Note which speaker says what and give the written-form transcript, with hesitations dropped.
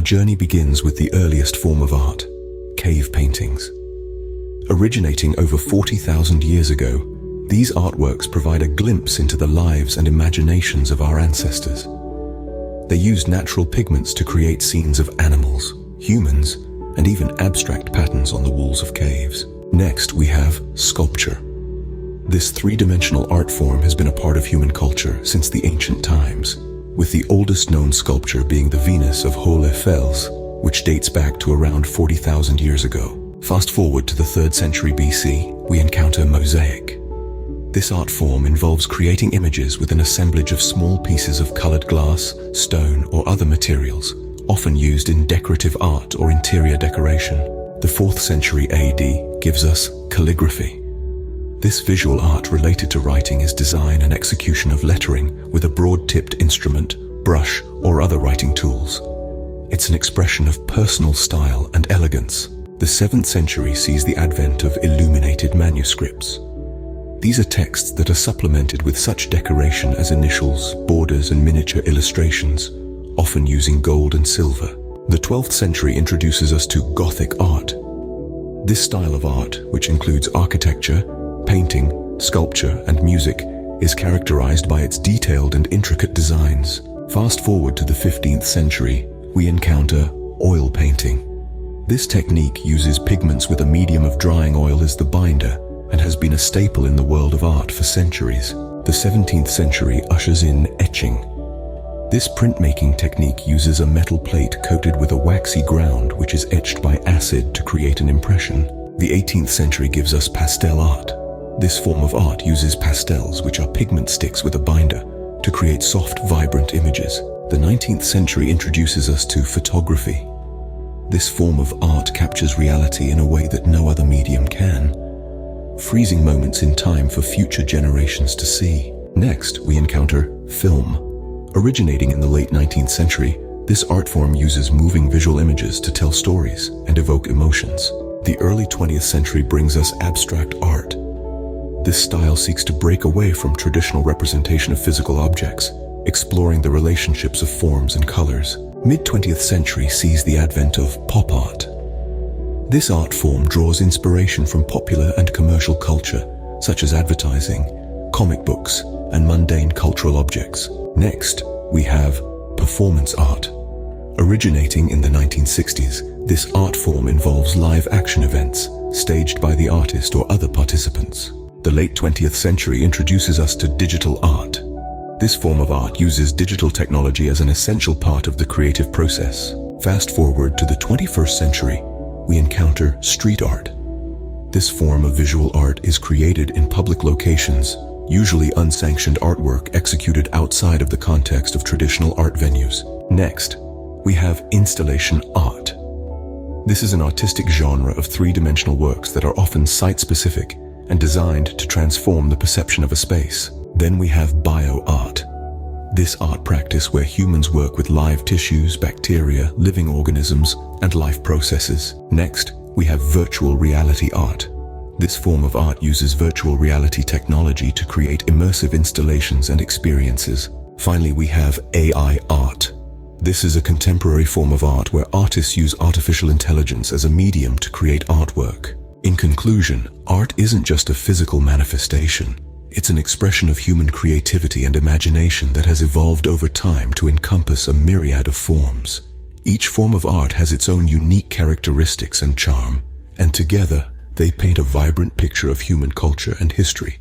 Speaker 1: Our journey begins with the earliest form of art, cave paintings. Originating over 40,000 years ago, these artworks provide a glimpse into the lives and imaginations of our ancestors. They used natural pigments to create scenes of animals, humans, and even abstract patterns on the walls of caves. Next, we have sculpture. This three-dimensional art form has been a part of human culture since the ancient times, with the oldest known sculpture being the Venus of Hohle-Fels, which dates back to around 40,000 years ago. Fast forward to the 3rd century BC, we encounter Mosaic. This art form involves creating images with an assemblage of small pieces of colored glass, stone, or other materials, often used in decorative art or interior decoration. The 4th century AD gives us calligraphy. This visual art related to writing is design and execution of lettering with a broad-tipped instrument, brush, or other writing tools. It's an expression of personal style and elegance. The 7th century sees the advent of Illuminated Manuscripts. These are texts that are supplemented with such decoration as initials, borders, and miniature illustrations, often using gold and silver. The 12th century introduces us to Gothic art. This style of art, which includes architecture, painting, sculpture, and music, is characterized by its detailed and intricate designs. Fast forward to the 15th century, we encounter oil painting. This technique uses pigments with a medium of drying oil as the binder and has been a staple in the world of art for centuries. The 17th century ushers in etching. This printmaking technique uses a metal plate coated with a waxy ground which is etched by acid to create an impression. The 18th century gives us pastel art. This form of art uses pastels, which are pigment sticks with a binder, to create soft, vibrant images. The 19th century introduces us to photography. This form of art captures reality in a way that no other medium can, freezing moments in time for future generations to see. Next, we encounter film. Originating in the late 19th century, this art form uses moving visual images to tell stories and evoke emotions. The early 20th century brings us abstract art. This style seeks to break away from traditional representation of physical objects, exploring the relationships of forms and colors. Mid-20th century sees the advent of pop art. This art form draws inspiration from popular and commercial culture, such as advertising, comic books, and mundane cultural objects. Next, we have performance art. Originating in the 1960s, this art form involves live action events, staged by the artist or other participants. The late 20th century introduces us to digital art. This form of art uses digital technology as an essential part of the creative process. Fast forward to the 21st century, we encounter street art. This form of visual art is created in public locations, usually unsanctioned artwork executed outside of the context of traditional art venues. Next, we have installation art. This is an artistic genre of three-dimensional works that are often site-specific and designed to transform the perception of a space. Then we have bio-art. This art practice where humans work with live tissues, bacteria, living organisms, and life processes. Next, we have virtual reality art. This form of art uses virtual reality technology to create immersive installations and experiences. Finally, we have AI art. This is a contemporary form of art where artists use artificial intelligence as a medium to create artwork. In conclusion, art isn't just a physical manifestation. It's an expression of human creativity and imagination that has evolved over time to encompass a myriad of forms. Each form of art has its own unique characteristics and charm, and together, they paint a vibrant picture of human culture and history.